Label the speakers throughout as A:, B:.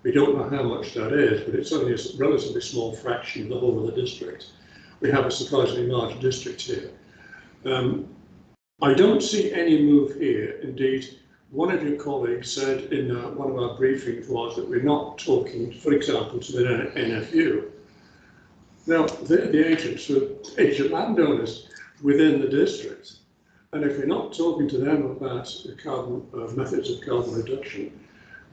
A: We don't know how much that is, but it's only a relatively small fraction of the whole of the district. We have a surprisingly large district here. I don't see any move here. Indeed, one of your colleagues said in one of our briefings was that we're not talking, for example, to the NFU. Now, they're the agents, agent landowners within the district. And if we're not talking to them about the carbon methods of carbon reduction,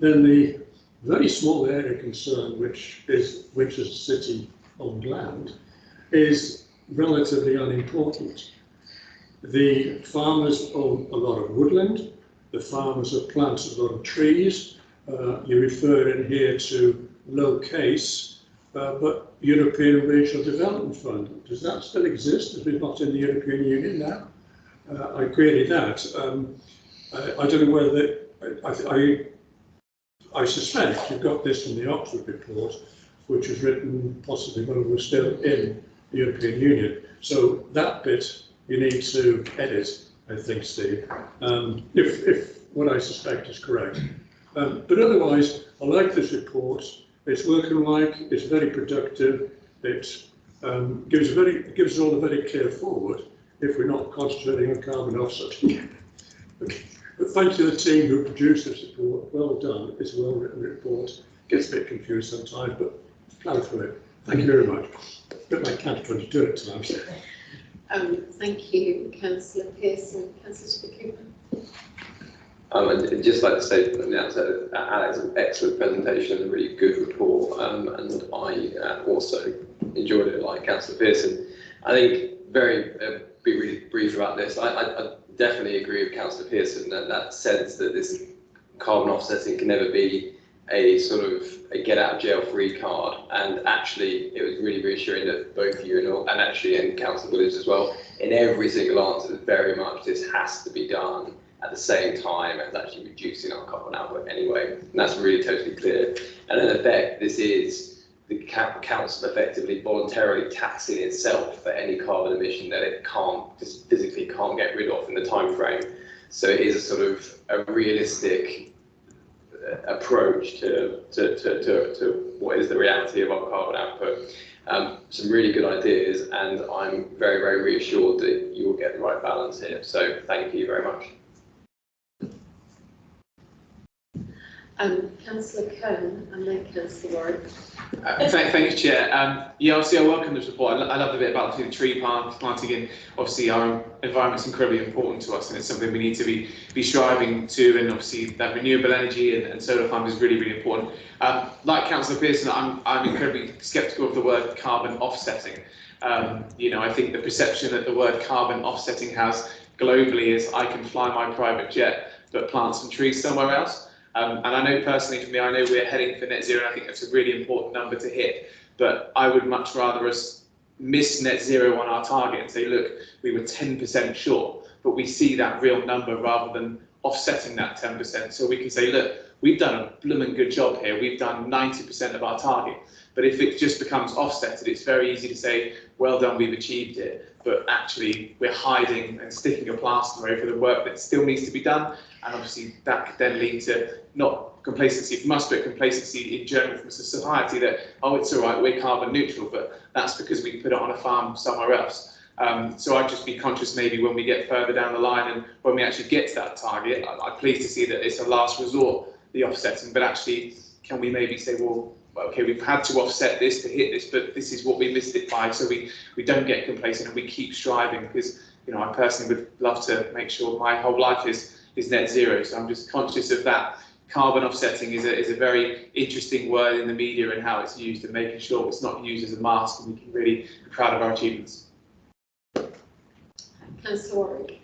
A: then the very small area concerned, which is Winchester city-owned land, is relatively unimportant. The farmers own a lot of woodland. The farmers have planted a lot of trees. You refer in here to low case, but European Regional Development Fund. Does that still exist? Is it not in the European Union now? I queried that. I don't know whether I suspect you got this from the Oxford report, which was written possibly when we were still in the European Union. So that bit you need to edit, I think, Steve, if what I suspect is correct. But otherwise, I like this report. It's workmanlike, it's very productive, it gives us all a very clear forward if we're not concentrating on carbon offsetting. Okay. But thank you to the team who produced this report. Well done. It's a well-written report. Gets a bit confused sometimes, but plough through it. Thank you very much. A bit like catch-22 at times.
B: Thank you, Councillor Pearson. Councillor Cooper.
C: I'd just like to say from the outset, Alex, an excellent presentation and a really good report, and I also enjoyed it like Councillor Pearson. I think be really brief about this. I definitely agree with Councillor Pearson that sense that this carbon offsetting can never be a sort of a get out of jail free card, and actually it was really reassuring that both you and actually in Councillor Williams as well, in every single answer, very much this has to be done at the same time as actually reducing our carbon output anyway, and that's really totally clear. And in effect, this is the council effectively voluntarily taxing itself for any carbon emission that it just physically can't get rid of in the time frame. So it is a sort of a realistic approach to what is the reality of our carbon output. Some really good ideas, and I'm very, very reassured that you will get the right balance here. So thank you very much.
B: Councillor Cohn and then Councillor Warwick.
D: Thank you, Chair. Yeah, obviously I welcome this report. I love the bit about the tree planting, and obviously our environment's incredibly important to us, and it's something we need to be striving to, and obviously that renewable energy and solar farm is really, really important. Like Councillor Pearson, I'm incredibly sceptical of the word carbon offsetting. I think the perception that the word carbon offsetting has globally is I can fly my private jet but plant some trees somewhere else. And I know personally for me, I know we're heading for net zero, and I think that's a really important number to hit. But I would much rather us miss net zero on our target and say, look, we were 10% short, but we see that real number rather than offsetting that 10%. So we can say, look, we've done a blooming good job here. We've done 90% of our target. But if it just becomes offsetted, it's very easy to say, well done, we've achieved it. But actually, we're hiding and sticking a plaster over the work that still needs to be done. And obviously, that could then lead to not complacency from us, but complacency in general from society that, oh, it's all right, we're carbon neutral, but that's because we put it on a farm somewhere else. So I'd just be conscious maybe when we get further down the line and when we actually get to that target, I'm pleased to see that it's a last resort, the offsetting, but actually, can we maybe say, well, okay, we've had to offset this to hit this, but this is what we missed it by, so we don't get complacent and we keep striving, because I personally would love to make sure my whole life is net zero. So I'm just conscious of that. Carbon offsetting is a very interesting word in the media and how it's used, and making sure it's not used as a mask, and we can really be proud of our achievements.
B: Councillor Warwick.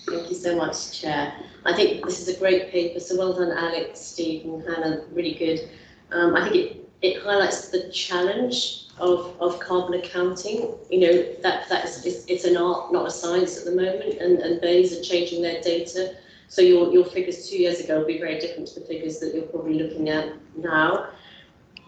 E: Thank you so much, Chair. I think this is a great paper, so well done, Alex, Steve and Hannah, really good. I think it highlights the challenge of carbon accounting. It's an art, not a science at the moment, and BEIS are changing their data. So your figures 2 years ago will be very different to the figures that you're probably looking at now.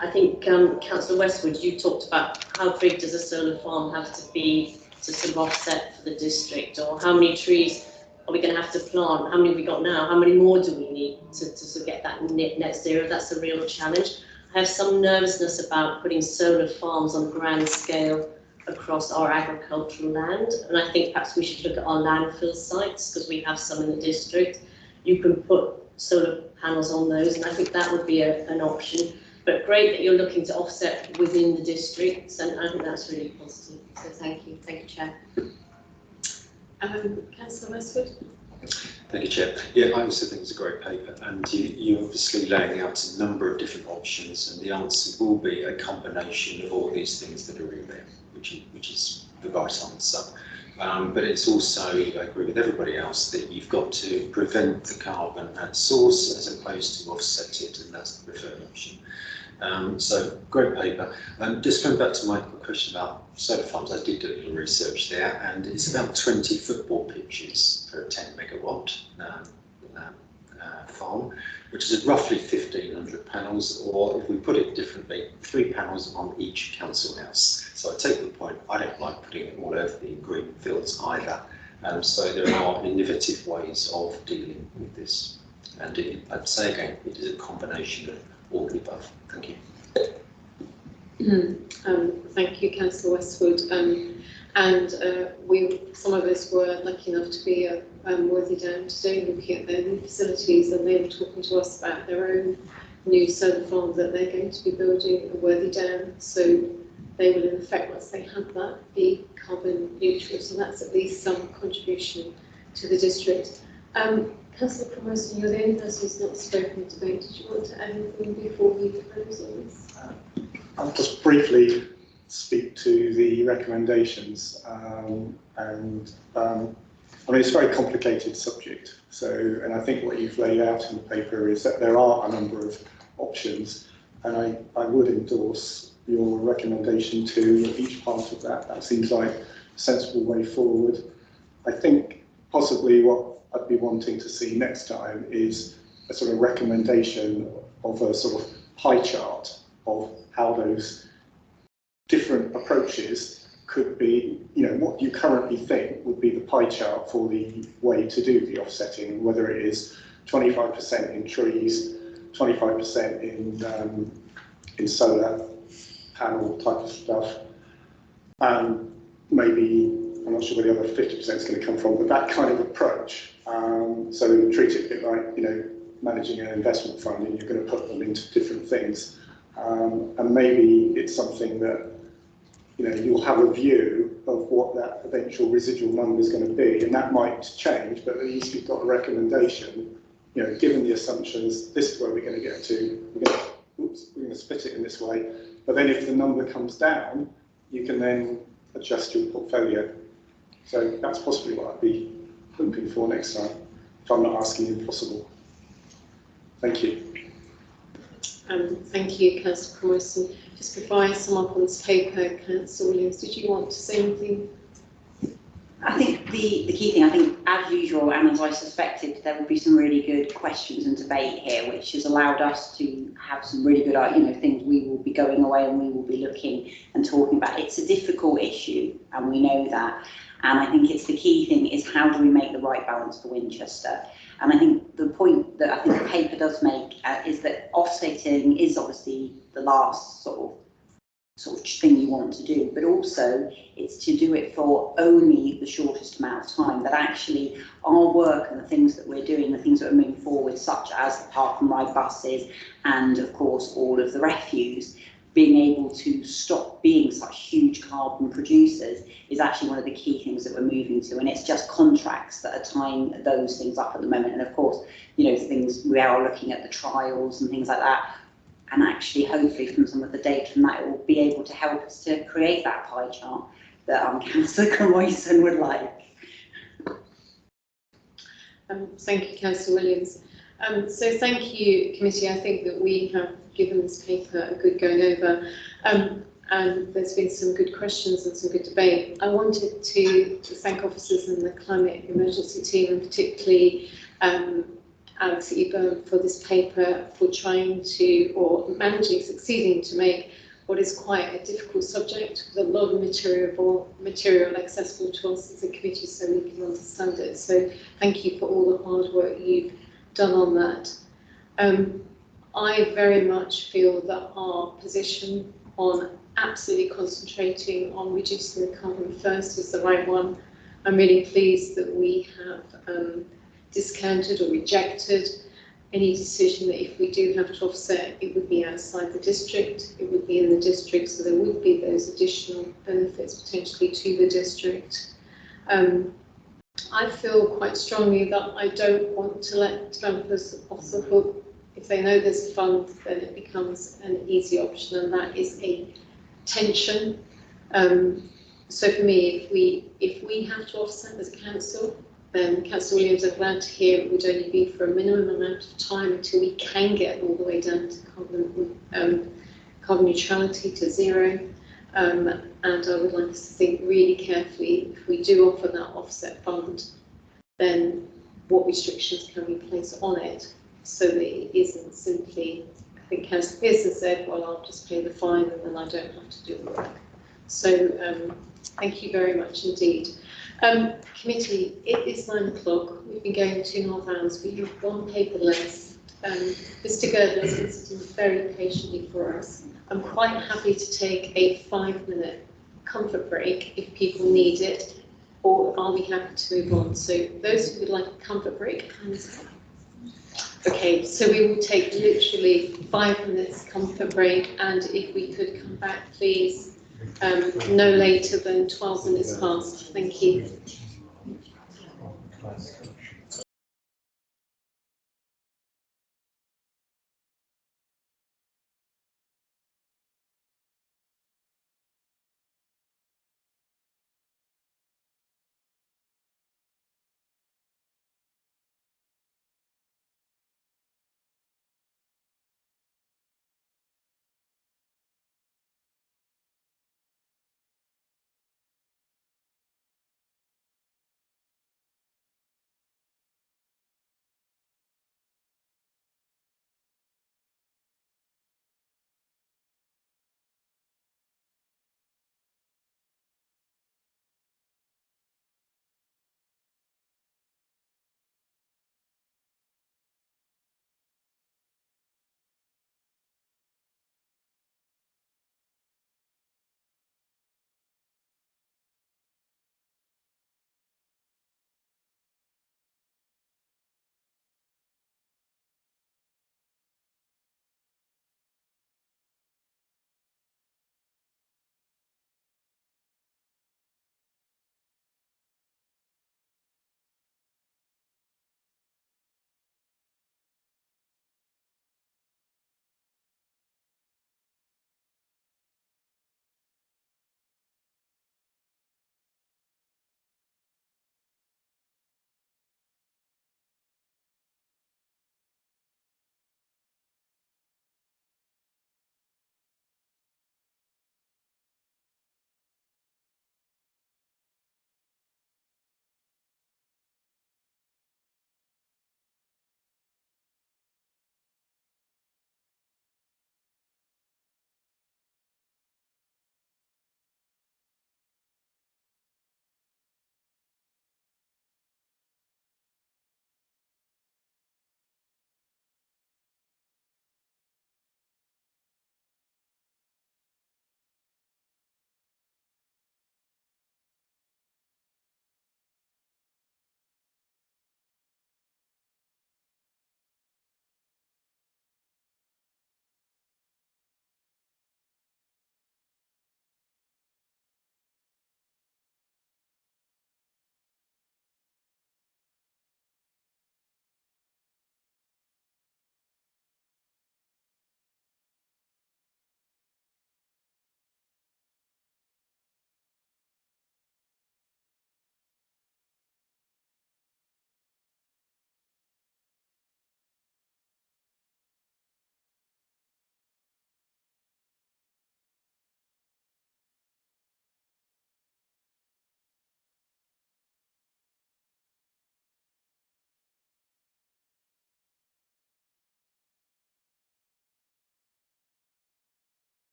E: I think Councillor Westwood, you talked about how big does a solar farm have to be to sort of offset for the district, or how many trees are we going to have to plant? How many have we got now? How many more do we need to sort to get that net zero. That's a real challenge. I have some nervousness about putting solar farms on a grand scale across our agricultural land, and I think perhaps we should look at our landfill sites, because we have some in the district. You can put solar panels on those, and I think that would be an option. But great that you're looking to offset within the districts, and I think that's really positive. So thank you, Chair.
B: Councillor Westwood.
F: Thank you, Chair. Yeah, I also think it's a great paper, and you're obviously laying out a number of different options, and the answer will be a combination of all these things that are in there, which is the right answer. But it's also, I agree with everybody else, that you've got to prevent the carbon at source as opposed to offset it, and that's the preferred option. So great paper. Just going back to my question about solar farms, I did do a little research there, and it's about 20 football pitches for a 10 megawatt farm, which is roughly 1,500 panels, or if we put it differently, 3 panels on each council house. So I take the point, I don't like putting it all over the green fields either. So there are innovative ways of dealing with this. And I'd say again, it is a combination of all the above. Thank you.
B: Thank you, Councillor Westwood. Some of us were lucky enough to be at Worthy Down today, looking at their new facilities, and they were talking to us about their own new solar farm that they're going to be building at Worthy Down. So they will, in effect, once they have that, be carbon neutral. So that's at least some contribution to the district. Councillor Promotion, you're the only person who's not spoken in debate. Did you want to add anything before we close on this?
G: I'll just briefly speak to the recommendations, I mean, it's a very complicated subject. So, and I think what you've laid out in the paper is that there are a number of options, and I would endorse your recommendation to each part of that. That seems like a sensible way forward. I think possibly what I'd be wanting to see next time is a sort of recommendation of a sort of pie chart of how those different approaches could be, you know, what you currently think would be the pie chart for the way to do the offsetting, whether it is 25% in trees, 25% in solar panel type of stuff, and maybe, I'm not sure where the other 50% is going to come from, but that kind of approach. So treat it a bit like, you know, managing an investment fund, and you're going to put them into different things. And maybe it's something that, you know, you'll have a view of what that eventual residual number is going to be, and that might change, but at least you've got a recommendation, you know, given the assumptions, this is where we're going to get to, we're going to split it in this way, but then if the number comes down, you can then adjust your portfolio. So that's possibly what I'd be hoping for next time, if I'm not asking impossible. Thank you.
B: Thank you, Councillor Cromerson. Just before I sum up on this paper, Councillor Williams, did you want to say anything?
H: I think the key thing, I think as usual, and as I suspected, there will be some really good questions and debate here, which has allowed us to have some really good, you know, things we will be going away and we will be looking and talking about. It's a difficult issue, and we know that. And I think it's the key thing is how do we make the right balance for Winchester? And I think the point that I think the paper does make is that offsetting is obviously the last sort of thing you want to do, but also it's to do it for only the shortest amount of time. That actually our work and the things that we're doing, the things that are moving forward, such as the park and ride buses, and of course all of the refuse, being able to stop being such huge carbon producers is actually one of the key things that we're moving to, and it's just contracts that are tying those things up at the moment. And of course, you know, things we are looking at the trials and things like that, and actually hopefully from some of the data from that it will be able to help us to create that pie chart that Councillor Cromerson would like.
B: Thank you, Councillor Williams. So thank you, committee. I think that we have given this paper a good going over, and there's been some good questions and some good debate. I wanted to thank officers in the climate emergency team, and particularly Alex Eburn for this paper, for trying to, or managing, succeeding to make what is quite a difficult subject with a lot of material accessible to us as a committee so we can understand it. So thank you for all the hard work you've done on that. I very much feel that our position on absolutely concentrating on reducing the carbon first is the right one. I'm really pleased that we have discounted or rejected any decision that if we do have to offset, it would be outside the district, it would be in the district, so there would be those additional benefits potentially to the district. I feel quite strongly that I don't want to let developers off the hook. If they know there's a fund, then it becomes an easy option, and that is a tension. So for me, if we have to offset as a council, then Councillor Williams, I'm glad to hear it would only be for a minimum amount of time until we can get all the way down to carbon neutrality to zero. And I would like us to think really carefully, if we do offer that offset fund, then what restrictions can we place on it so that it isn't simply, I think Councillor Pearson said, well, I'll just pay the fine and then I don't have to do the work. So thank you very much indeed. Committee, it is 9 o'clock. We've been going 2.5 hours. We have one paper less. Mr. Girdler has been sitting very patiently for us. I'm quite happy to take a 5-minute comfort break if people need it, or are we happy to move on? So those who would like a comfort break, hands up. Okay, so we will take literally 5 minutes comfort break, and if we could come back, please, no later than 12 minutes past. Thank you.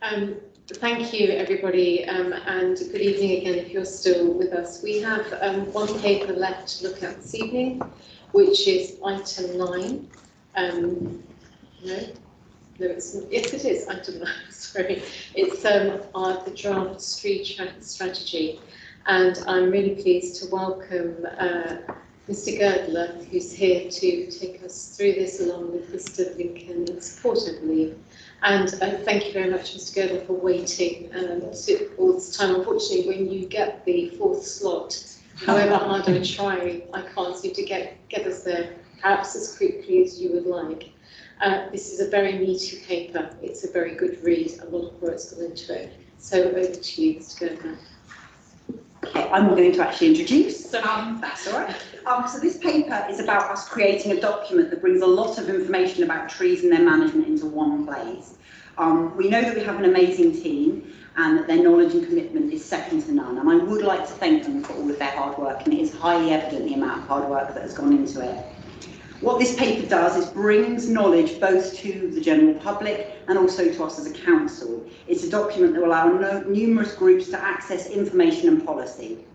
B: Thank you, everybody, and good evening again if you're still with us. We have one paper left to look at this evening, which is item 9. Yes, it is item 9. Sorry, it's the draft street strategy, and I'm really pleased to welcome Mr. Girdler, who's here to take us through this along with Mr. Lincoln in support, I believe. And thank you very much, Mr. Girdler, for waiting all this time. Unfortunately, when you get the 4th slot, however hard I try, I can't seem to get us there, perhaps as quickly as you would like. This is a very meaty paper. It's a very good read. A lot of work's gone into it. So over to you, Mr. Girdler.
H: Okay, I'm going to actually introduce. That's all right. So this paper is about us creating a document that brings a lot of information about trees and their management into one place. We know that we have an amazing team and that their knowledge and commitment is second to none. And I would like to thank them for all of their hard work, and it is highly evident the amount of hard work that has gone into it. What this paper does is brings knowledge both to the general public and also to us as a council. It's a document that will allow numerous groups to access information and policy.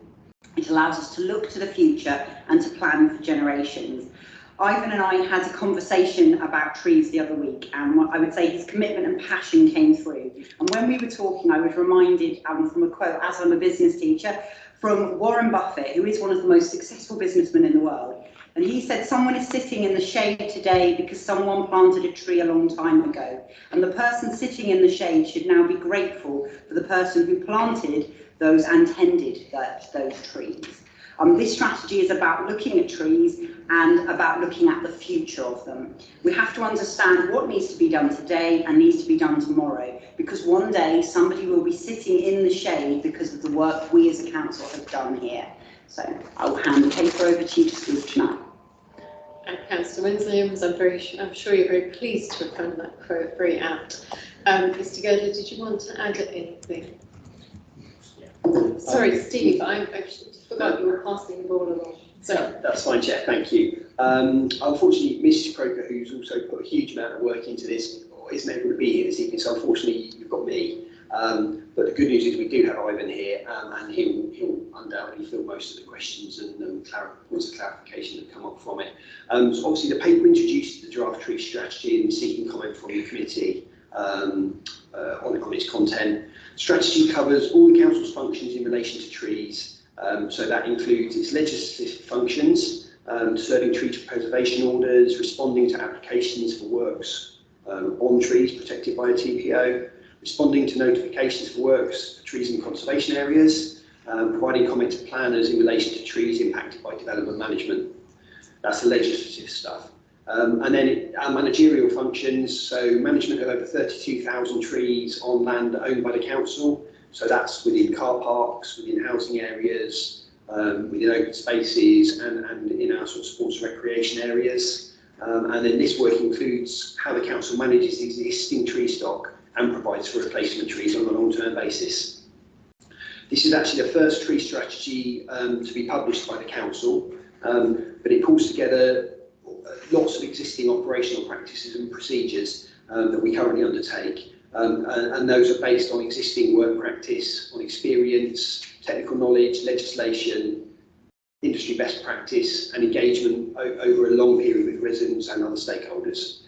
H: It allows us to look to the future and to plan for generations. Ivan and I had a conversation about trees the other week, and I would say his commitment and passion came through. And when we were talking, I was reminded from a quote, as I'm a business teacher, from Warren Buffett, who is one of the most successful businessmen in the world. And he said, someone is sitting in the shade today because someone planted a tree a long time ago. And the person sitting in the shade should now be grateful for the person who planted those and tended those trees. This strategy is about looking at trees and about looking at the future of them. We have to understand what needs to be done today and needs to be done tomorrow, because one day somebody will be sitting in the shade because of the work we as a council have done here. So I will hand the paper over to you to speak tonight.
B: And Councillor Williams, I'm sure you're very pleased to have found that quote very apt. Mr. Girdler, did you want to add anything? Sorry, Steve, I forgot you were passing the ball along. So
I: that's fine, Chair. Thank you. Unfortunately, Mrs. Croker, who's also put a huge amount of work into this, isn't able to be here this evening. So unfortunately, you've got me. But the good news is we do have Ivan here, and he'll undoubtedly fill most of the questions and points of clarification that come up from it. So obviously, the paper introduced the draft tree strategy and seeking comment from the committee on its content. Strategy covers all the council's functions in relation to trees. So that includes its legislative functions, serving tree preservation orders, responding to applications for works on trees protected by a TPO, responding to notifications for works for trees in conservation areas, providing comment to planners in relation to trees impacted by development management. That's the legislative stuff. And then our managerial functions, so management of over 32,000 trees on land owned by the council. So that's within car parks, within housing areas, within open spaces, and in our sort of sports and recreation areas. And then this work includes how the council manages the existing tree stock and provides for replacement trees on a long-term basis. This is actually the first tree strategy to be published by the council, but it pulls together lots of existing operational practices and procedures that we currently undertake, and those are based on existing work practice, on experience, technical knowledge, legislation, industry best practice, and engagement over a long period with residents and other stakeholders.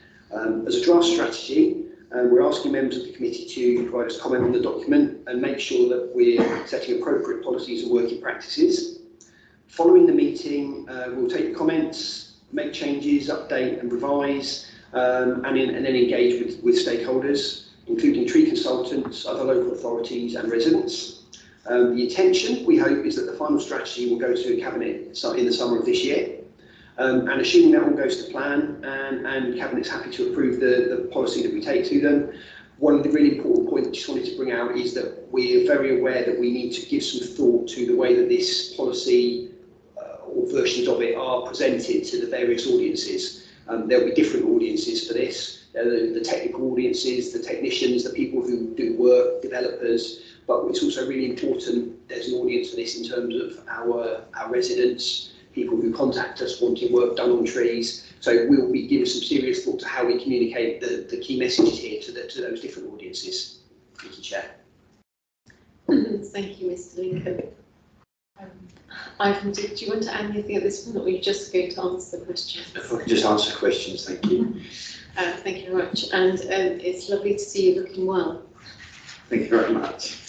I: As a draft strategy, we're asking members of the committee to provide us comment on the document and make sure that we're setting appropriate policies and working practices. Following the meeting, we'll take the comments, make changes, update and revise, and then engage with stakeholders, including tree consultants, other local authorities and residents. The intention, we hope, is that the final strategy will go to Cabinet in the summer of this year. And assuming that all goes to plan and Cabinet's happy to approve the policy that we take to them, one of the really important points I just wanted to bring out is that we're very aware that we need to give some thought to the way that this policy or versions of it are presented to the various audiences. There'll be different audiences for this. The technical audiences, the technicians, the people who do work, developers, but it's also really important there's an audience for this in terms of our residents, people who contact us wanting work done on trees. So we'll be giving some serious thought to how we communicate the key messages here to those different audiences. Thank you, Chair.
B: Thank you, Mr. Lincoln. Ivan, do you want to add anything at this point, or are you just going to answer the questions?
F: If I could just answer questions, thank you.
B: Thank you very much, and it's lovely to see you looking well.
F: Thank you very much.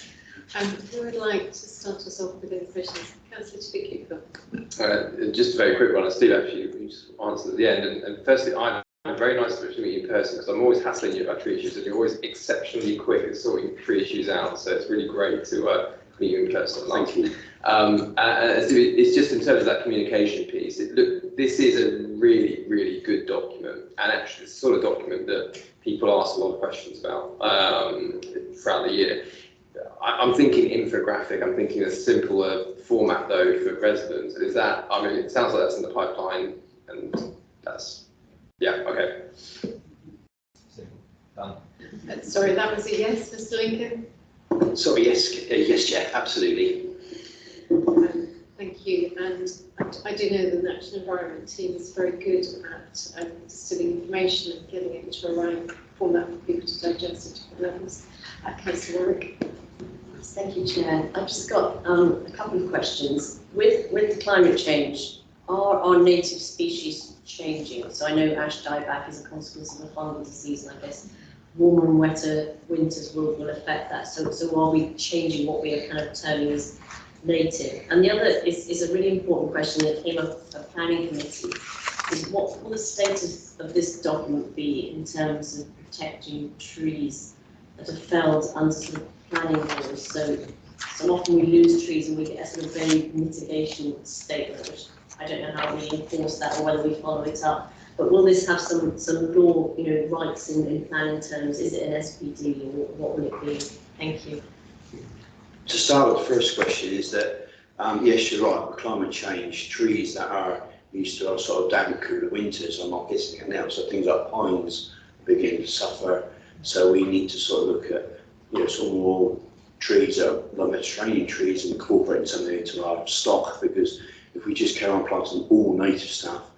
B: Who would like to start us off with any questions? Councillor Chibiki.
C: Just a very quick one. Steve actually you just answered at the end. And firstly, I'm very nice to meet you in person, because I'm always hassling you about tree issues, and you're always exceptionally quick at sorting tree issues out. So it's really great to meet you in person.
F: Thank you.
C: It's just in terms of that communication piece. This is a really, really good document, and actually it's the sort of document that people ask a lot of questions about throughout the year. I'm thinking infographic. I'm thinking a simpler format though for residents. Is that? I mean, it sounds like that's in the pipeline, and that's okay.
J: Done.
B: Sorry, that was a yes, Mr. Lincoln.
I: Sorry, yes, Chair, absolutely.
B: Thank you, and I do know the National Environment team is very good at distilling information and getting it into a right format for people to digest at different levels. Councillor Warwick.
E: Thank you, Chair. I've just got a couple of questions. With the climate change, are our native species changing? So I know ash dieback is a consequence of a fungal disease, and I guess warmer and wetter winters will affect that. So are we changing what we are kind of terming as native? And the other is a really important question that came up at planning committee, is what will the status of this document be in terms of protecting trees that are felled under sort of planning laws? So often we lose trees and we get a sort of vague mitigation statement, which I don't know how we enforce that or whether we follow it up. But will this have some law, rights in planning terms? Is it an SPD, or what will it be? Thank you.
F: To start with, the first question is that, yes, you're right, with climate change, trees that are used to our sort of damp, cooler winters are not getting it now. So things like pines begin to suffer. So we need to sort of look at, sort of more trees, like Mediterranean trees, and incorporating something into our stock, because if we just carry on planting all native stuff,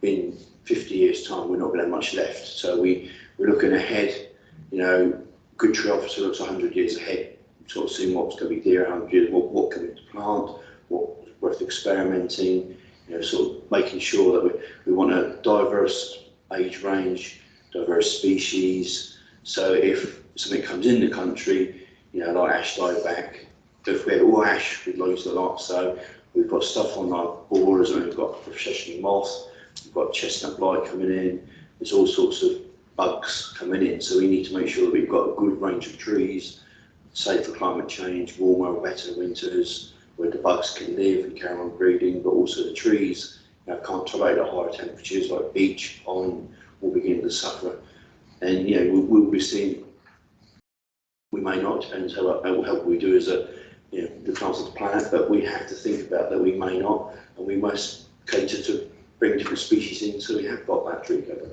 F: in 50 years' time, we're not going to have much left. So we're looking ahead, good tree officer looks 100 years ahead, sort of seeing what's going to be there 100 years, what can we plant, what's worth experimenting, sort of making sure that we want a diverse age range, diverse species. So if something comes in the country, like ash dieback, if we had all ash, we'd lose a lot. So we've got stuff on our borders, and we've got processional moth, we've got chestnut blight coming in, there's all sorts of bugs coming in. So we need to make sure that we've got a good range of trees, safe for climate change, warmer, wetter winters, where the bugs can live and carry on breeding, but also the trees can't tolerate the higher temperatures, like beech, pine, will begin to suffer. And we'll be seeing, we may not, depends how help we do as the plants of the planet, but we have to think about that we may not, and we must cater to bring different species in, so we have got that tree cover.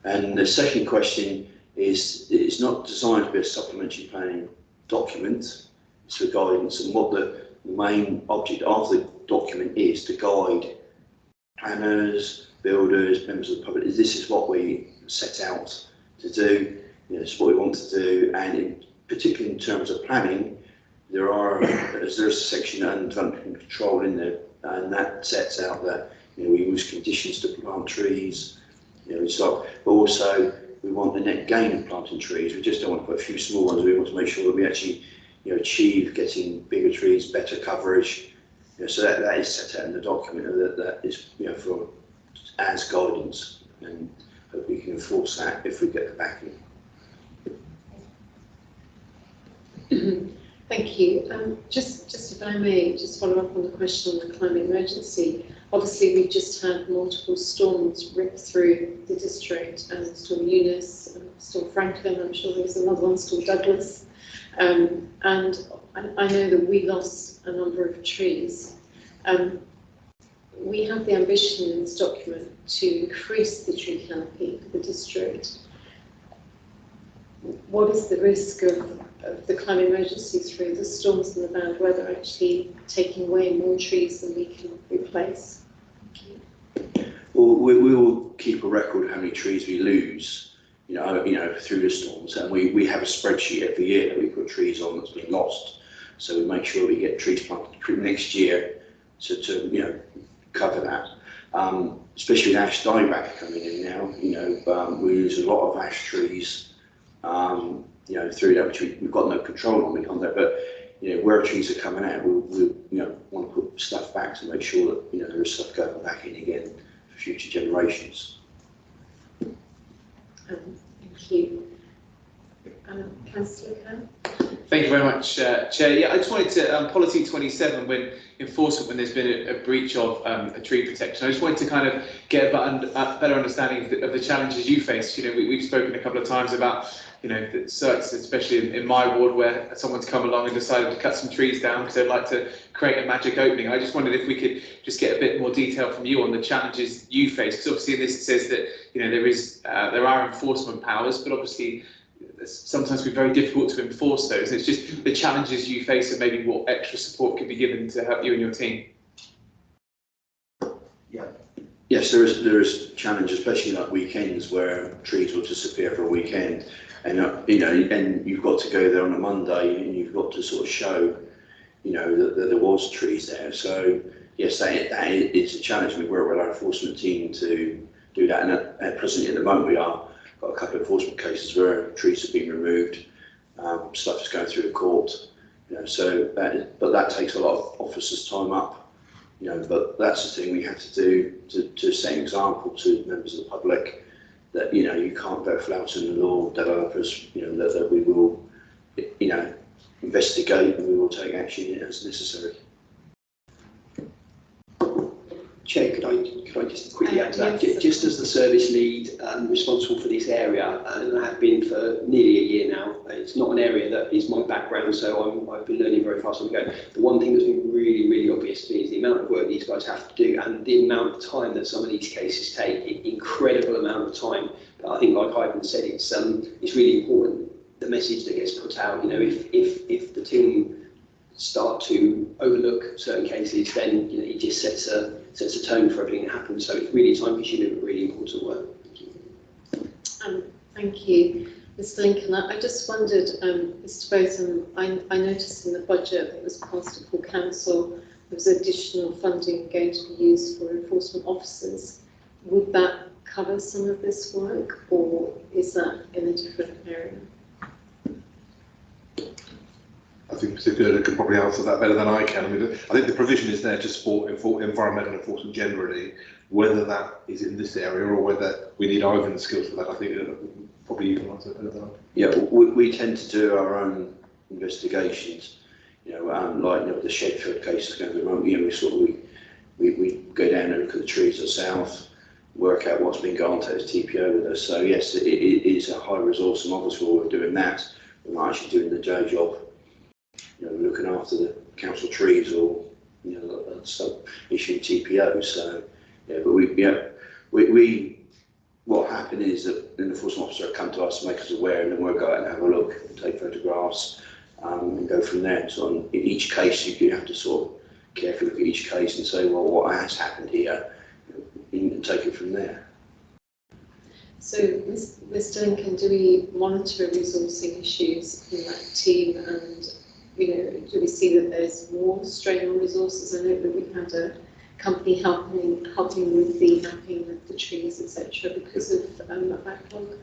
F: And the second question is, it's not designed to be a supplementary planning document, it's for guidance, and what the main object of the document is to guide planners, builders, members of the public. This is what we set out to do, this is what we want to do, and particularly in terms of planning, there's a section on development control in there, and that sets out that we use conditions to plant trees, but also we want the net gain of planting trees. We just don't want to put a few small ones. We want to make sure that we actually achieve getting bigger trees, better coverage. So that is set out in the document, and that is for as guidance, and hope we can enforce that if we get the backing.
B: Thank you. Just if I may, just follow up on the question on the climate emergency. Obviously, we've just had multiple storms rip through the district, and Storm Eunice, Storm Franklin, I'm sure there was another one, Storm Douglas. And I know that we lost a number of trees. We have the ambition in this document to increase the tree canopy for the district. What is the risk of the climate emergency through the storms and the bad weather actually taking away more trees than we can replace?
F: Well, we will keep a record of how many trees we lose,
J: through the storms. And we have a spreadsheet every year that we put trees on that's been lost. So we make sure we get trees planted next year to cover that. Especially with ash dieback coming in now, we lose a lot of ash trees, through that, which we've got no control on that. But where trees are coming out, we want to put stuff back to make sure that there is stuff going back in again for future generations.
B: Thank you. Councillor Khan?
D: Thank you very much, Chair. Yeah, I just wanted to, policy 27, when there's been a breach of a tree protection, I just wanted to kind of get a better understanding of the challenges you face. We've spoken a couple of times about, the sites, especially in my ward, where someone's come along and decided to cut some trees down because they'd like to create a magic opening. I just wondered if we could just get a bit more detail from you on the challenges you face, because obviously in this it says that there are enforcement powers, but obviously sometimes be very difficult to enforce those. It's just the challenges you face and maybe what extra support could be given to help you and your team.
J: Yeah. Yes, there is challenge, especially like weekends where trees will disappear for a weekend, and and you've got to go there on a Monday and you've got to sort of show, that there was trees there. So yes, that is a challenge. We work with our enforcement team to do that, and at present, at the moment, we are got a couple of enforcement cases where trees have been removed, stuff is going through the court, but that takes a lot of officers' time up, but that's the thing we have to do to set an example to members of the public that, you can't go flouting the law, developers, that we will, investigate and we will take action as necessary.
I: Chair, could I just quickly add to that? Yes. Just as the service lead responsible for this area, and I have been for nearly a year now, it's not an area that is my background, so I've been learning very fast on the go. The one thing that's been really, really obvious to me is the amount of work these guys have to do and the amount of time that some of these cases take, incredible amount of time. But I think, like Ivan said, it's really important, the message that gets put out. If the team start to overlook certain cases, then it just sets a tone for everything that happens. So it's really time consuming, but really important work.
B: Thank you, Mr. Lincoln. I just wondered, Mr. Botham, I noticed in the budget that was passed at full council, there was additional funding going to be used for enforcement officers. Would that cover some of this work, or is that in a different area?
K: I think Mr. Gerda can probably answer that better than I can. I think the provision is there to support environmental enforcement generally. Whether that is in this area or whether we need Ivan's skills for that, I think probably you can answer better than I can.
J: Yeah, we tend to do our own investigations. Like the Shedford case is going to be wrong. We go down and look at the trees at south, work out what's been going on, take the TPO with us. So yes, it is a high resource, and obviously while we're doing that, we're not actually doing the J job. Looking after the council trees or issuing TPO. So yeah, but what happened is that an enforcement officer will come to us and make us aware, and then we'll go out and have a look and take photographs and go from there. So on each case, you have to sort of carefully look at each case and say, well, what has happened here, and take it from there.
B: So, Mr. Lincoln, do we monitor resourcing issues in that team, and do we see that there's more strain on resources? I know that we had a company helping with the mapping of the trees, etc., because of a backlog.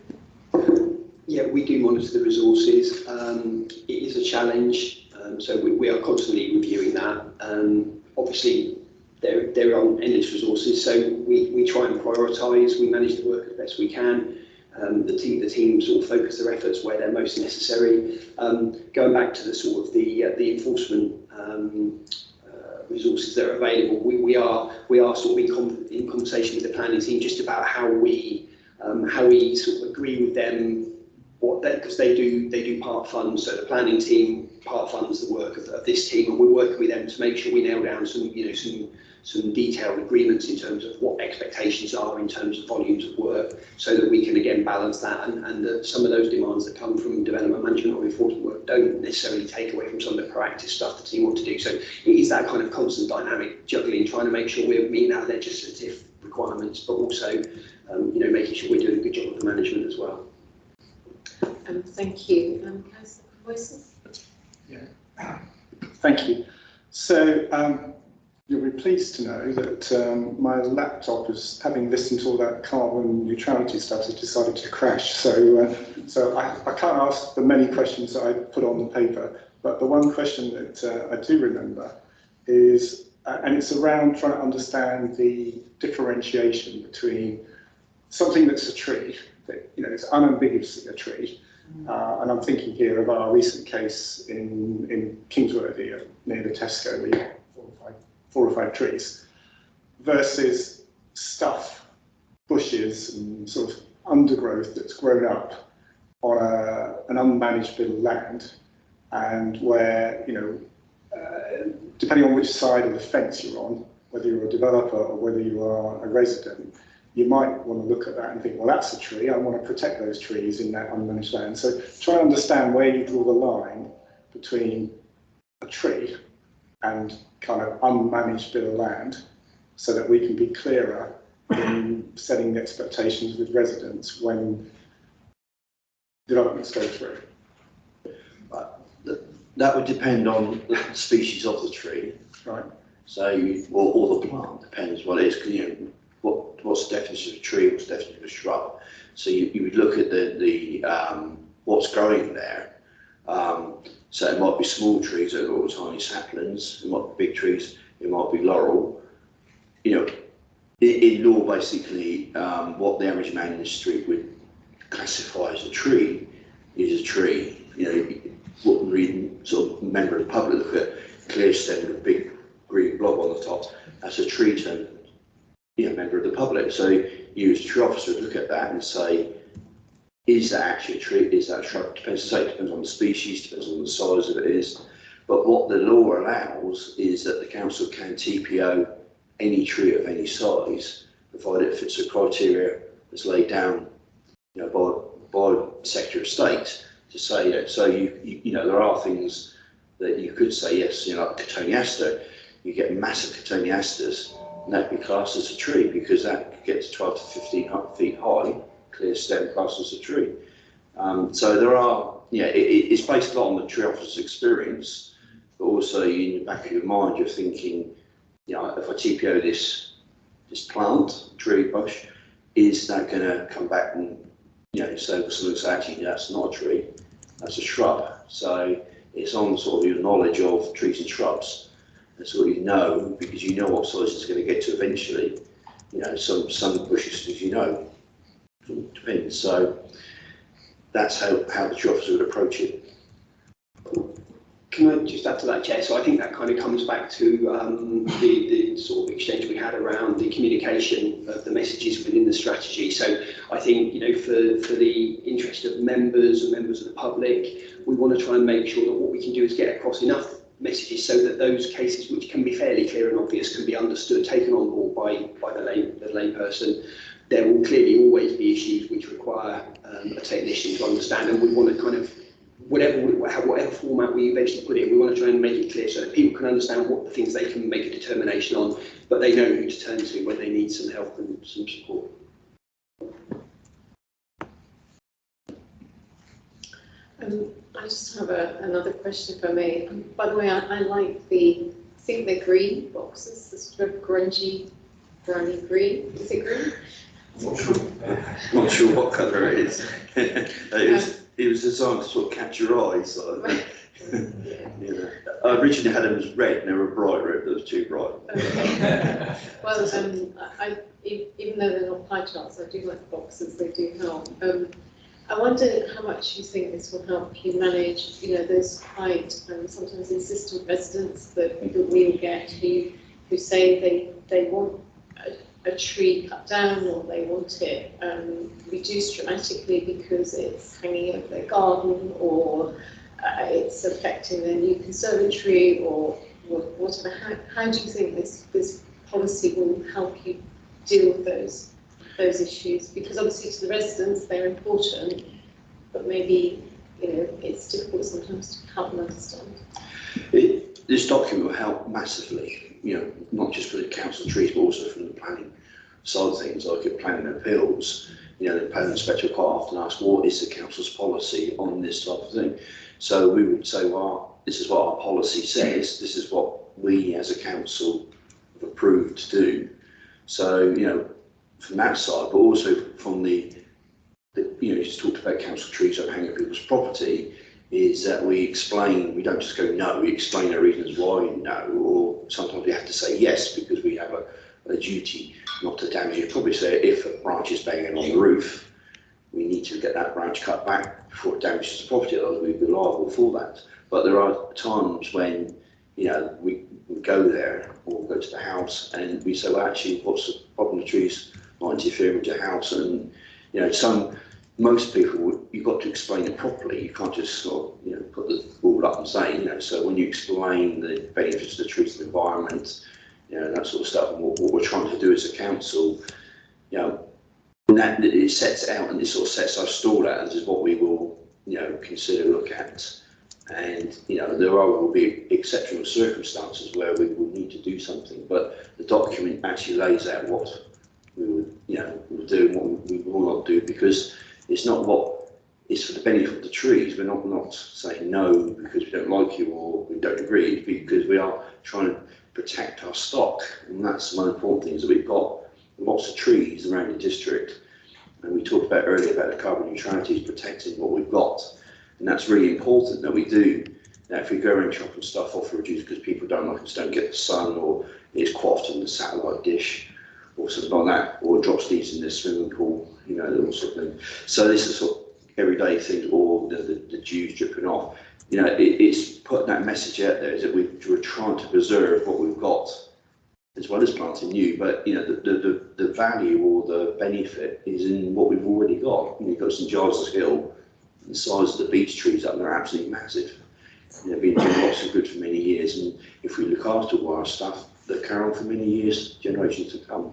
I: Yeah, we do monitor the resources. It is a challenge, so we are constantly reviewing that. Obviously, there are endless resources, so we try and prioritise. We manage the work as best we can. The team sort of focus their efforts where they're most necessary. Going back to the sort of the enforcement resources that are available, we are sort of in conversation with the planning team just about how we sort of agree with them because they do part funds. So the planning team part funds the work of this team, and we're working with them to make sure we nail down some detailed agreements in terms of what expectations are in terms of volumes of work, so that we can again balance that, and some of those demands that come from development management or enforcement work don't necessarily take away from some of the proactive stuff the team want to do. So it is that kind of constant dynamic juggling, trying to make sure we're meeting our legislative requirements, but also making sure we're doing a good job of the management as well.
B: Thank you. Councillor Voices?
G: Yeah. Thank you. So you'll be pleased to know that my laptop, is having listened to all that carbon neutrality stuff, has decided to crash. So I can't ask the many questions that I put on the paper, but the one question that I do remember is, and it's around trying to understand the differentiation between something that's a tree, that, you know, it's unambiguously a tree, and I'm thinking here of our recent case in Kingsworthy near the Tesco, where you have 4 or 5 trees, versus stuff, bushes and sort of undergrowth that's grown up on an unmanaged bit of land, and where, you know, depending on which side of the fence you're on, whether you're a developer or whether you are a resident, you might want to look at that and think, well, that's a tree, I want to protect those trees in that unmanaged land. So try to understand where you draw the line between a tree and kind of unmanaged bit of land, so that we can be clearer in setting the expectations with residents when developments go through.
J: That would depend on the species of the tree.
G: Right.
J: So, or the plant, depends what it is. You know, what's the definition of a tree, what's the definition of a shrub. So you would look at the what's growing there. So it might be small trees that are all tiny saplings, it might be big trees, it might be laurel. You know, in law, basically, what the average man in the street would classify as a tree is a tree. You know, what we read, sort of member of the public look at clear stem with a big green blob on the top, that's a tree term, you know, member of the public. So you as a tree officer would look at that and say, is that actually a tree, is that a shrub? Depends on the species, depends on the size of it is. But what the law allows is that the council can TPO any tree of any size, provided it fits the criteria that's laid down, you know, by Secretary of State, to say that. So you know, there are things that you could say, yes, you know, like Cotoneaster, you get massive Cotoneasters, and that'd be classed as a tree because that gets 12 to 15 feet high, clear stem classed as a tree. So there are, yeah, it's based a lot on the tree officer's experience, but also in the back of your mind, you're thinking, you know, if I TPO this plant, tree, bush, is that going to come back and, you know, say something's actually, that's not a tree, that's a shrub. So it's on sort of your knowledge of trees and shrubs. That's what you know, because you know what size it's going to get to eventually. You know, some bushes, as you know, it depends. So that's how the tree officer would approach it.
I: Can I just add to that, Chair? So I think that kind of comes back to the sort of exchange we had around the communication of the messages within the strategy. So I think, you know, for the interest of members and members of the public, we want to try and make sure that what we can do is get across enough messages so that those cases which can be fairly clear and obvious can be understood, taken on board by the lay person. There will clearly always be issues which require a technician to understand, and we want to kind of, whatever format we eventually put in, we want to try and make it clear so that people can understand what the things they can make a determination on, but they know who to turn to when they need some help and some support.
B: I just have another question, if I may. By the way, I like I think they're green boxes, the sort of grungy, browny green. Is it green?
J: Not sure what colour it is. It was designed to sort of catch your eyes. Sort of. You know. I originally had them as red, and they were bright red, but it was too bright.
B: Okay. Well, even though they're not pie charts, I do like the boxes, they do help. I wonder how much you think this will help you manage, you know, those quite sometimes insistent residents that we will get who say they want a tree cut down or they want it reduced dramatically because it's hanging over their garden or it's affecting their new conservatory or whatever. How do you think this policy will help you deal with those issues? Because obviously to the residents they're important, but maybe, you know, it's difficult sometimes to help them understand.
J: This document will help massively, you know, not just for the council trees, but also from the planning side of things, like at planning appeals. you know, the planning inspector quite often asks, what is the council's policy on this type of thing? So we would say, well, this is what our policy says, this is what we as a council have approved to do. So, you know, from that side, but also from the you know, you just talked about council trees overhanging people's property, is that we explain, we don't just go no, we explain the reasons why no, or sometimes we have to say yes because we have a duty not to damage it. Probably say if a branch is banging on the roof, we need to get that branch cut back before it damages the property, otherwise we'd be liable for that. But there are times when, you know, we go there or go to the house and we say, well, actually, what's the problem? The trees might interfere with your house, and you know, most people, you've got to explain it properly. You can't just sort of, you know, put the ball up and say, you know. So when you explain the benefits of the trees, the environment, you know, that sort of stuff, and what we're trying to do as a council, you know, and that it sets out and it sort of sets our stall out as what we will, you know, consider, look at. And you know, there will be exceptional circumstances where we will need to do something, but the document actually lays out what we would, you know, will do and what we will not do, because it's not what is for the benefit of the trees. We're not saying no because we don't like you or we don't agree. It's because we are trying to protect our stock, and that's one of the important things, that we've got lots of trees around the district, and we talked about earlier about the carbon neutrality, protecting what we've got, and that's really important that we do. Now, if we go around chopping stuff off or reduce because people don't like us, don't get the sun, or it's quite often the satellite dish or something like that, or drops leaves in the swimming pool, you know, that sort of thing. So this is sort of everyday things, or the dews dripping off. You know, it's putting that message out there, is that we're trying to preserve what we've got as well as planting new, but you know, the value or the benefit is in what we've already got. You know, you've got St Giles's Hill, the size of the beech trees up there are absolutely massive. You know, been doing lots of good for many years, and if we look after all our stuff, they'll carry on for many years, generations to come.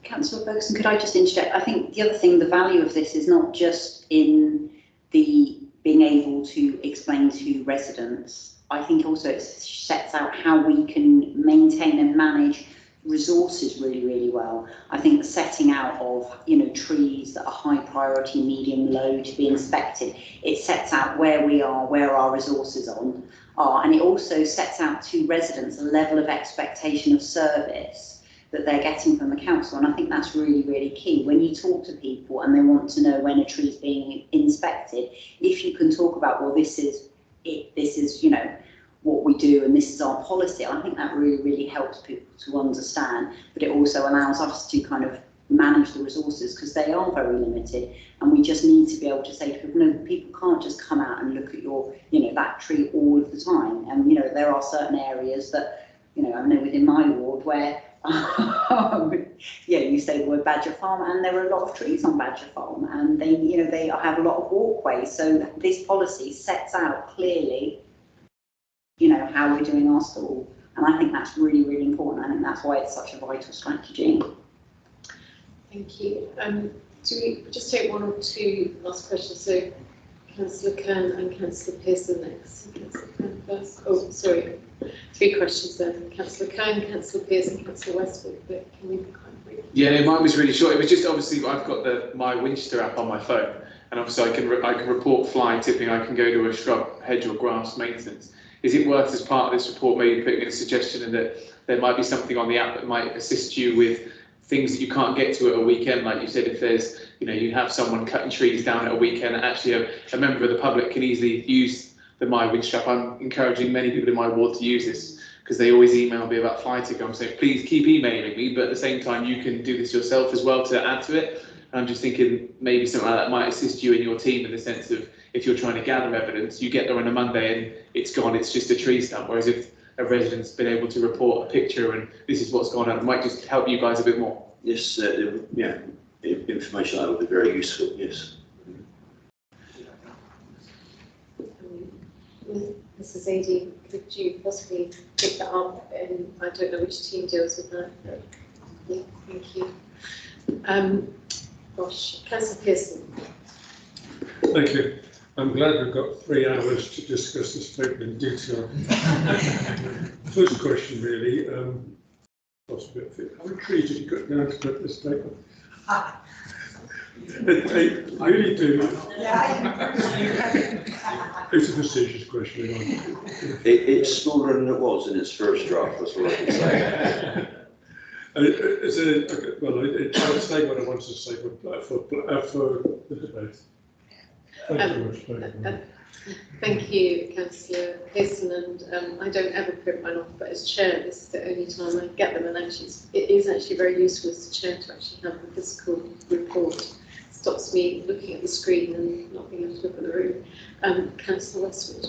H: Councillor Ferguson, could I just interject? I think the other thing, the value of this is not just in the being able to explain to residents. I think also it sets out how we can maintain and manage resources really, really well. I think the setting out of, you know, trees that are high priority, medium, low to be inspected, it sets out where we are, where our resources are, and it also sets out to residents a level of expectation of service that they're getting from the council, and I think that's really, really key. When you talk to people and they want to know when a tree is being inspected, if you can talk about, well, this is it, this is, you know, what we do and this is our policy, I think that really, really helps people to understand, but it also allows us to kind of manage the resources, because they are very limited, and we just need to be able to say to people, no, people can't just come out and look at your, you know, that tree all of the time. And, you know, there are certain areas that, you know, I know within my ward where yeah, you say the word Badger Farm, and there are a lot of trees on Badger Farm, and they, you know, they have a lot of walkways. So this policy sets out clearly, you know, how we're doing our stall, and I think that's really, really important. I think that's why it's such a vital strategy.
B: Thank you. Do we just take one or two last questions? So, Councillor Kern and Councillor Pearson next. Councillor Kern first. Oh, sorry. 3 questions then. Councillor Kern, Councillor Pearson, Councillor Westwood, but can we be quite brief?
D: Yeah, no, mine was really short. It was just, obviously, I've got my Winchester app on my phone, and obviously I can report fly tipping. I can go to a shrub, hedge or grass maintenance. Is it worth, as part of this report, maybe putting in a suggestion in that there might be something on the app that might assist you with things that you can't get to at a weekend? Like you said, if there's, you know, you have someone cutting trees down at a weekend, actually a member of the public can easily use the My Winchester app. I'm encouraging many people in my ward to use this, because they always email me about fly tipping. I'm saying, please keep emailing me, but at the same time, you can do this yourself as well to add to it. And I'm just thinking maybe something like that might assist you and your team, in the sense of, if you're trying to gather evidence, you get there on a Monday and it's gone, it's just a tree stump. Whereas if a resident's been able to report a picture and this is what's gone on, it might just help you guys a bit more.
J: Yes, yeah, information like that would be very useful, yes.
B: Mrs. Zadie, could you possibly pick that up? And I don't know which team deals with that. Yeah, thank you. Gosh, Councillor Pearson.
A: Thank you. I'm glad we've got 3 hours to discuss this paper in detail. First question, really. How many trees did you cut down to put this paper? I really do.
H: Yeah.
A: It's a facetious question.
J: It's smaller than it was in its first draft, that's what I can say.
A: I'll say what I wanted to say for the debate. Thank you very much.
B: Thank you, Councillor Pearson, and I don't ever print mine off, but as chair, this is the only time I get them, and actually, it is actually very useful as chair to actually have the physical report. It stops me looking at the screen and not being able to look at the room. Councillor Westwood.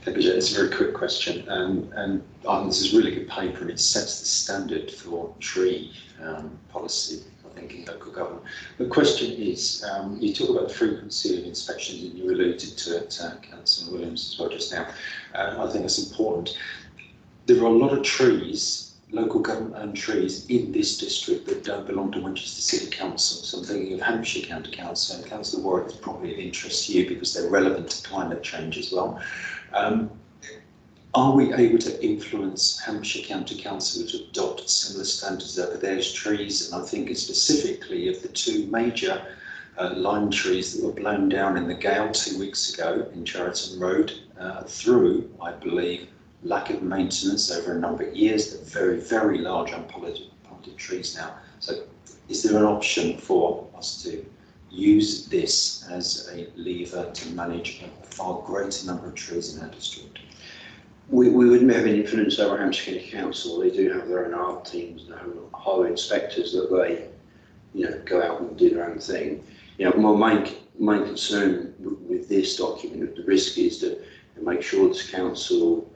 F: Thank you, Chair. It's a very quick question, and this is really good paper, and it sets the standard for tree policy, I think, in local government. The question is, you talk about the frequency of inspections, and you alluded to it, Councillor Williams, as well just now. I think it's important. There are a lot of trees, local government owned trees in this district that don't belong to Winchester City Council. So I'm thinking of Hampshire County Council, and Councillor Warwick is probably of interest to you because they're relevant to climate change as well. Are we able to influence Hampshire County Council to adopt similar standards over those trees? And I'm thinking specifically of the two major lime trees that were blown down in the gale 2 weeks ago in Cheriton Road through, I believe, lack of maintenance over a number of years. They're very, very large unpolluted trees now. So is there an option for us to use this as a lever to manage a far greater number of trees in our district?
J: We wouldn't have any influence over Hampshire County Council. They do have their own art teams and their own highway inspectors that they, go out and do their own thing. My main concern with this document, the risk is to make sure this council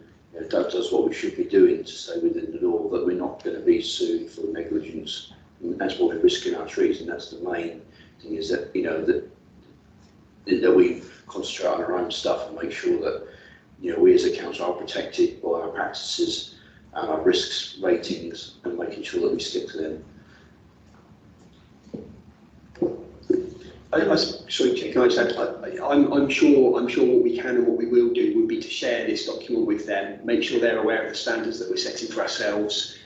J: does what we should be doing to stay within the law, that we're not going to be sued for negligence. And that's what we're risking our trees, and that's the main thing, is that that we concentrate on our own stuff and make sure that we as a council are protected by our practices and our risks ratings, and making sure that we stick to them.
I: Sorry, can I just add? I'm sure what we can and what we will do would be to share this document with them, make sure they're aware of the standards that we're setting for ourselves.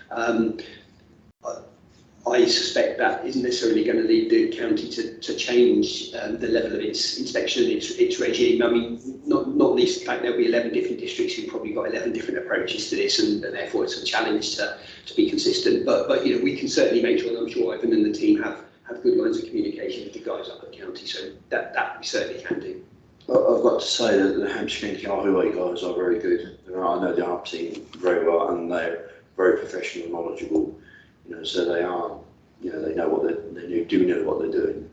I: I suspect that isn't necessarily going to lead the county to change the level of its inspection and its regime. I mean, not least the fact there'll be 11 different districts who've probably got 11 different approaches to this, and therefore it's a challenge to be consistent. But we can certainly make sure, and I'm sure Ivan and the team have good lines of communication with the guys up at the county, so that we certainly can do.
J: I've got to say that the Hampshire County Highway guys are very good. I know the art team very well, and they're very professional and knowledgeable. So they are, they know what they do know what they're doing.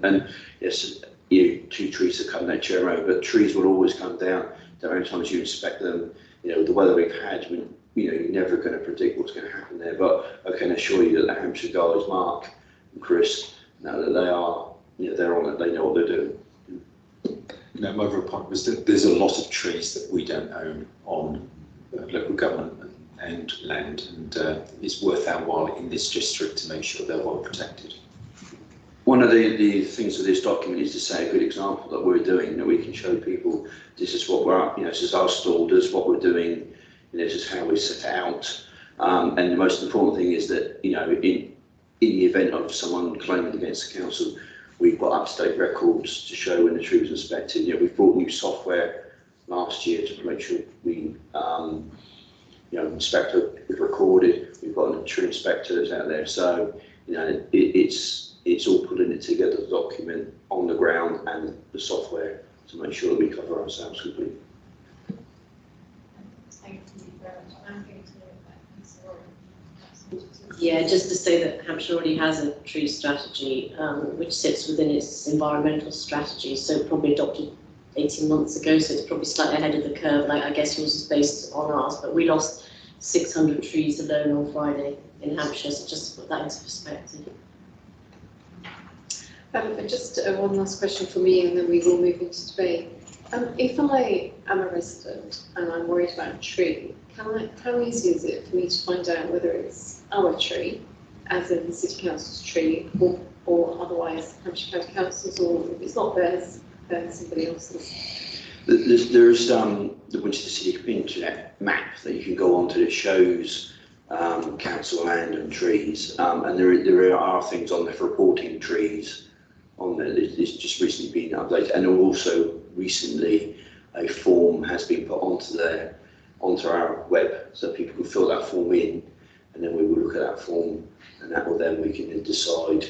J: And yes, two trees have come that chair road, but trees will always come down. The only times you inspect them, the weather we've had, you're never going to predict what's going to happen there. But I can assure you that the Hampshire guys, Mark and Chris, now that they are, they're on it, they know what they're doing.
F: My overall point was that there's a lot of trees that we don't own on local government and land, and it's worth our while in this district to make sure they're well protected.
J: One of the things of this document is to say a good example that we're doing, that we can show people this is what we're up, this is our stall, this is what we're doing, this is how we set out. And the most important thing is that, in the event of someone claiming against the council, we've got up-to-date records to show when the tree was inspected. We've brought new software last year to make sure we, inspector is recorded. We've got a tree inspector that's out there. So, it's all putting it together, the document on the ground and the software to make sure that we cover ourselves completely.
B: Thank you very much. I'm going to
E: Yeah, just to say that Hampshire already has a tree strategy, which sits within its environmental strategy, so probably adopted 18 months ago, so it's probably slightly ahead of the curve. I guess yours is based on ours, but we lost 600 trees alone on Friday in Hampshire, so just to put that into perspective.
B: Just one last question for me, and then we will move into debate. If I am a resident and I'm worried about a tree, how easy is it for me to find out whether it's our tree, as in the City Council's tree, or otherwise Hampshire County Council's, or if it's not theirs, then somebody else's?
J: There's the Winchester City Internet map that you can go onto that shows council land and trees, and there are things on there for reporting trees on there. It's just recently been updated, and also recently a form has been put onto our web, so people can fill that form in, and then we will look at that form, and that will then we can then decide,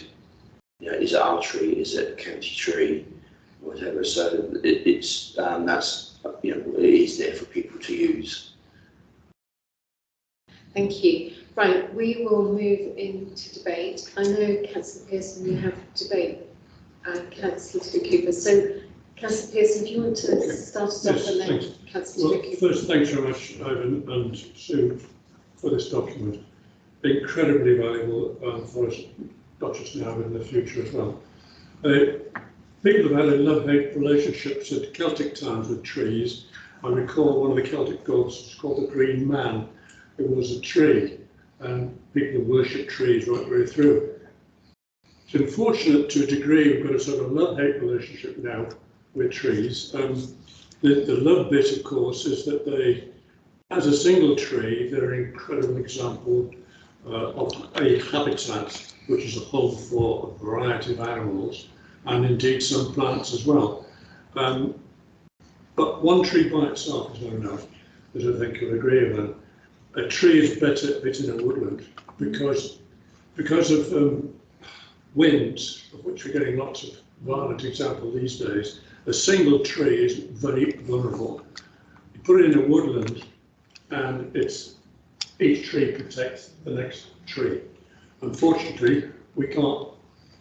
J: you know, is it our tree, is it a county tree, whatever. So it's that's, you know, it is there for people to use.
B: Thank you. Right, we will move into debate. I know, Councillor Pearson, you have debate and Councillor Cooper. So, Councillor Pearson, do you want to start us off, and then Councillor Cooper?
A: First, thanks very much, Ivan and Sue, for this document. Incredibly valuable for us, not just now, but in the future as well. People have had a love-hate relationship since Celtic times with trees. I recall one of the Celtic gods was called the Green Man. It was a tree, and people worship trees right way through. It's unfortunate to a degree we've got a sort of love-hate relationship now with trees. The love bit, of course, is that they, as a single tree, they're an incredible example of a habitat, which is a home for a variety of animals, and indeed some plants as well. But one tree by itself is not enough, as I think you'll agree with that. A tree is better bit in a woodland because of winds, of which we're getting lots of violent examples these days. A single tree is very vulnerable. You put it in a woodland, and each tree protects the next tree. Unfortunately, we can't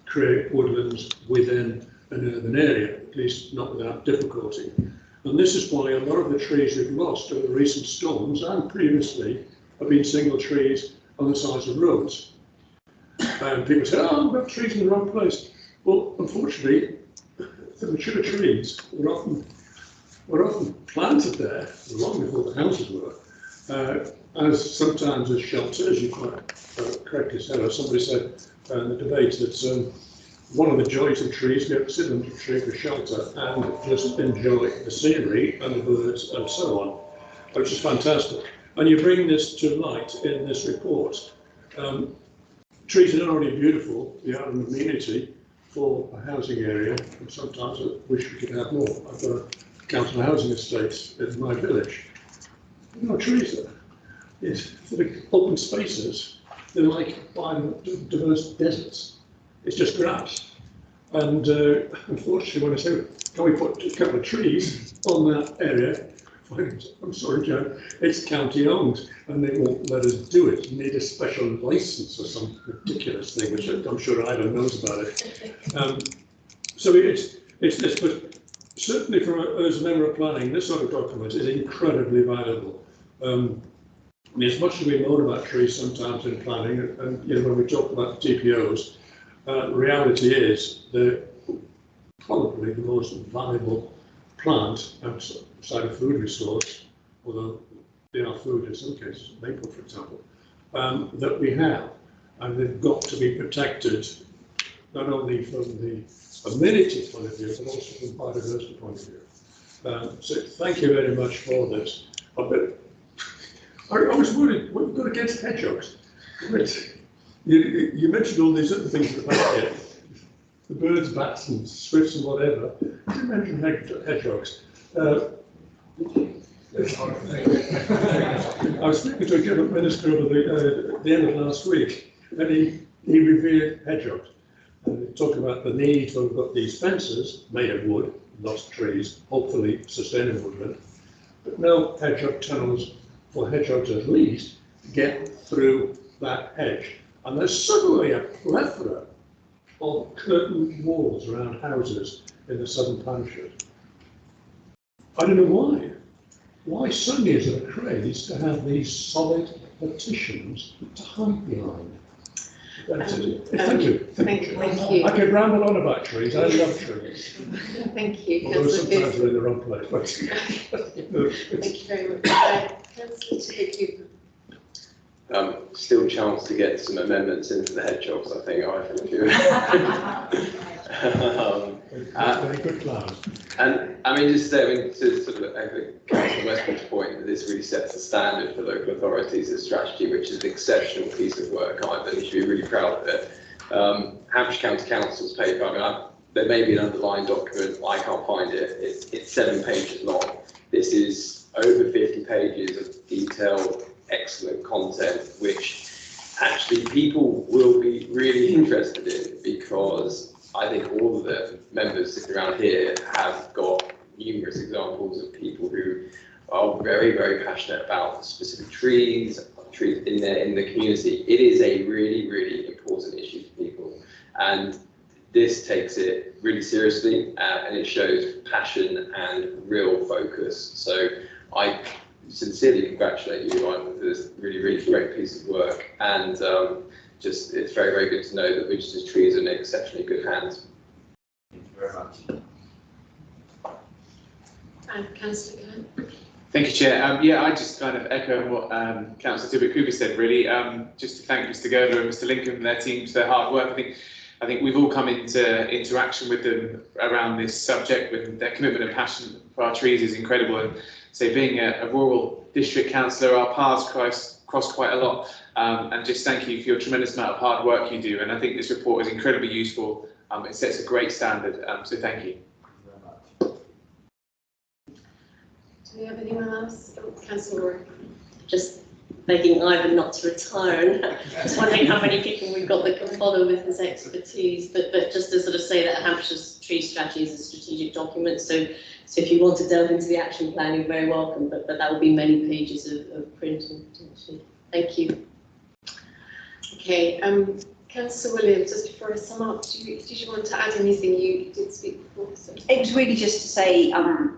A: create woodlands within an urban area, at least not without difficulty. And this is why a lot of the trees we've lost over the recent storms and previously have been single trees on the sides of roads. And people say, oh, we've got trees in the wrong place. Well, unfortunately, the mature trees were often planted there long before the houses were, as sometimes as shelter, as you quite correctly said, or somebody said in the debate that one of the joys of trees, you have to sit under a tree for shelter and just enjoy the scenery and the birds and so on, which is fantastic. And you bring this to light in this report. Trees are not only beautiful, they are an amenity for a housing area, and sometimes I wish we could have more. I've got a council housing estate in my village. There are no trees there. It's sort of open spaces. They're like biodiverse deserts. It's just grass. And unfortunately, when I say, can we put a couple of trees on that area? I'm sorry, Joe, it's county owned, and they won't let us do it. You need a special license or some ridiculous thing, which I'm sure Ivan knows about it. So it's this, but certainly as a member of planning, this sort of document is incredibly valuable. I mean, as much as we moan about trees sometimes in planning, and you know, when we talk about TPOs, reality is they're probably the most valuable plant outside of food resource, although they are food in some cases, maple for example, that we have. And they've got to be protected, not only from the amenity point of view, but also from biodiversity point of view. So thank you very much for this. But I was worried, what we've got against hedgehogs. You mentioned all these other things in the back here. The birds, bats and swifts and whatever. You didn't mention hedgehogs. I was speaking to a government minister over the end of last week, and he revered hedgehogs. And he talked about the need when we've got these fences made of wood, not trees, hopefully sustainable woodland, but no hedgehog tunnels for hedgehogs at least to get through that hedge. And there's suddenly a plethora of curtain walls around houses in the southern parish. I don't know why. Why suddenly is there a craze to have these solid partitions to hide behind? Thank you.
B: Thank you.
A: I could ramble on about trees. I love trees.
B: Thank you.
A: Although sometimes they're in the wrong place. But
B: thank you very much. Councillor Cooper.
C: Still chance to get some amendments into the hedgehogs, I think,
A: very good plan.
C: And I mean, just to sort of echo Councillor Westwood's point, that this really sets the standard for local authorities as strategy, which is an exceptional piece of work. I think you should be really proud of it. Hampshire County Council's paper, I mean, there may be an underlying document, I can't find it, it's 7 pages long. This is over 50 pages of detailed, excellent content, which actually people will be really interested in, because I think all of the members sitting around here have got numerous examples of people who are very, very passionate about specific trees in the community. It is a really, really important issue for people, and this takes it really seriously, and it shows passion and real focus. So I sincerely congratulate you on this really, really great piece of work, and just it's very, very good to know that Winchester's trees are in exceptionally good hands.
J: Thank you very much.
B: And Councillor Kern.
D: Thank you, Chair. Yeah, I just kind of echo what Councillor Tibbet-Cooper said, really. Just to thank Mr. Girdler and Mr. Lincoln and their teams for their hard work. I think we've all come into interaction with them around this subject, with their commitment and passion for our trees is incredible. And so, being a rural district councillor, our paths cross quite a lot. And just thank you for your tremendous amount of hard work you do. And I think this report is incredibly useful. It sets a great standard. So thank you.
B: Do we have anyone else? Councillor Roy.
E: Just begging Ivan not to retire, and just wondering how many people we've got that can follow with his expertise. But just to sort of say that Hampshire's tree strategy is a strategic document, so if you want to delve into the action plan, you're very welcome. But that will be many pages of printing potentially. Thank you.
B: Okay, Councillor Williams, just before I sum up, did you want to add anything? You did speak before. So.
H: It was really just to say,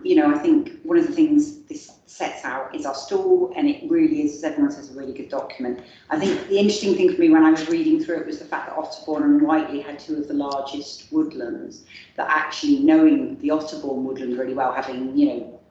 H: you know, I think one of the things this sets out is our stall, and it really is, as everyone says, a really good document. I think the interesting thing for me when I was reading through it was the fact that Otterbourne and Whiteley had 2 of the largest woodlands, that actually knowing the Otterbourne woodland really well, having, you know,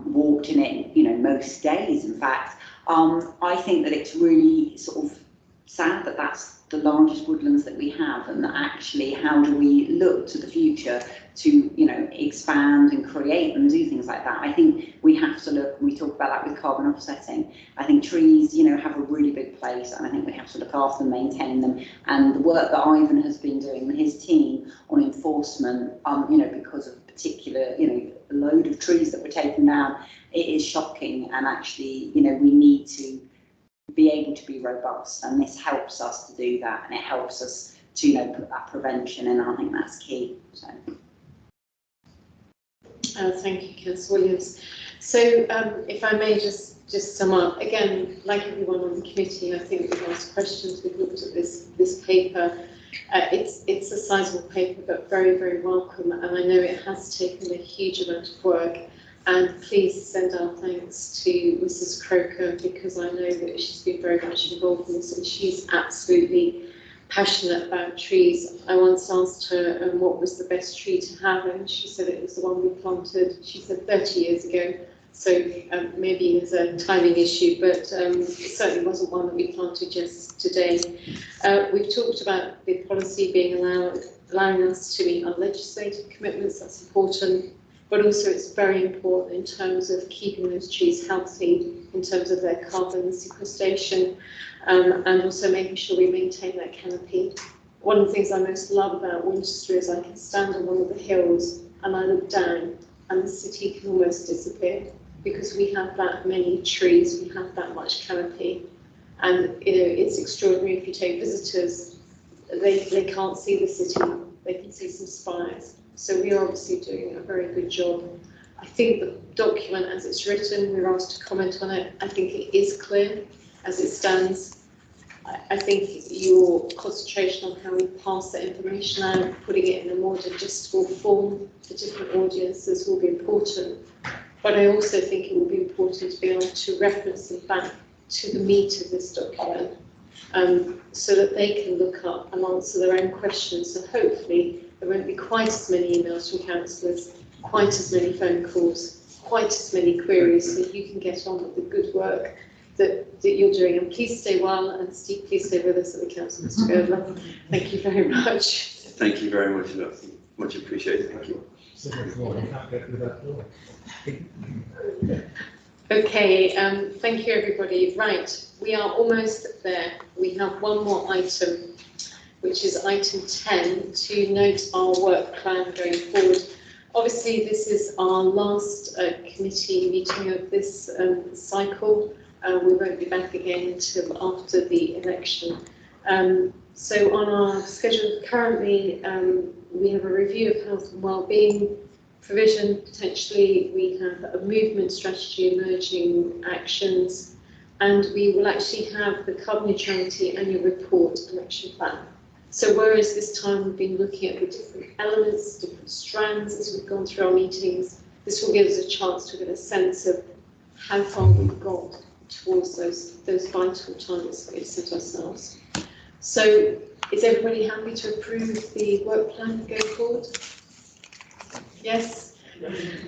H: walked in it, you know, most days, in fact, I think that it's really sort of sad that that's the largest woodlands that we have, and that actually how do we look to the future to, you know, expand and create and do things like that. I think we have to look, and we talk about that with carbon offsetting. I think trees, you know, have a really big place, and I think we have to look after them, maintain them, and the work that Ivan has been doing and his team on enforcement, you know, because of particular, you know, a load of trees that were taken down, it is shocking, and actually, you know, we need to be able to be robust, and this helps us to do that, and it helps us to, you know, put that prevention in. I think that's key. So.
B: Thank you, Councillor Williams. So, if I may just sum up again, like everyone on the committee, I think we've asked questions. We've looked at this paper. It's a sizable paper, but very, very welcome. And I know it has taken a huge amount of work. And please send our thanks to Mrs. Croker, because I know that she's been very much involved in this, and she's absolutely passionate about trees. I once asked her what was the best tree to have, and she said it was the one we planted, she said 30 years ago. So maybe there's a timing issue, but it certainly wasn't one that we planted just today. We've talked about the policy being allowing us to meet our legislative commitments. That's important. But also it's very important in terms of keeping those trees healthy, in terms of their carbon sequestration, and also making sure we maintain that canopy. One of the things I most love about Winchester is I can stand on one of the hills and I look down and the city can almost disappear, because we have that many trees, we have that much canopy. And you know, it's extraordinary. If you take visitors, they can't see the city, they can see some spires. So we are obviously doing a very good job. I think the document as it's written, we were asked to comment on it, I think it is clear as it stands. I think your concentration on how we pass that information out, putting it in a more digestible form for different audiences will be important. But I also think it will be important to be able to reference them back to the meat of this document, so that they can look up and answer their own questions. So hopefully there won't be quite as many emails from councillors, quite as many phone calls, quite as many queries, so you can get on with the good work that you're doing. And please stay well, and Steve, please stay with us at the council, Mr. Girdler. Thank you very much.
J: Thank you very much, much appreciated. Thank you.
B: Okay, thank you everybody. Right, we are almost there. We have one more item, which is item 10, to note our work plan going forward. Obviously, this is our last committee meeting of this cycle. We won't be back again until after the election. So on our schedule currently, we have a review of health and wellbeing provision. Potentially, we have a movement strategy, emerging actions, and we will actually have the carbon neutrality annual report and action plan. So whereas this time we've been looking at the different elements, different strands as we've gone through our meetings, this will give us a chance to get a sense of how far we've got towards those vital targets that we've set ourselves. So is everybody happy to approve the work plan going forward? Yes?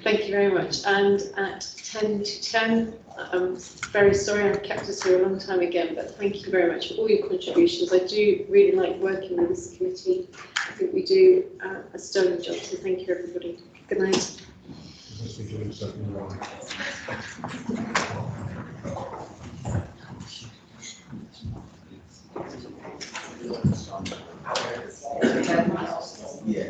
B: Thank you very much. And at 10 to 10, I'm very sorry I've kept us here a long time again, but thank you very much for all your contributions. I do really like working with this committee. I think we do a sterling job, so thank you everybody. Good night.
E: Yeah.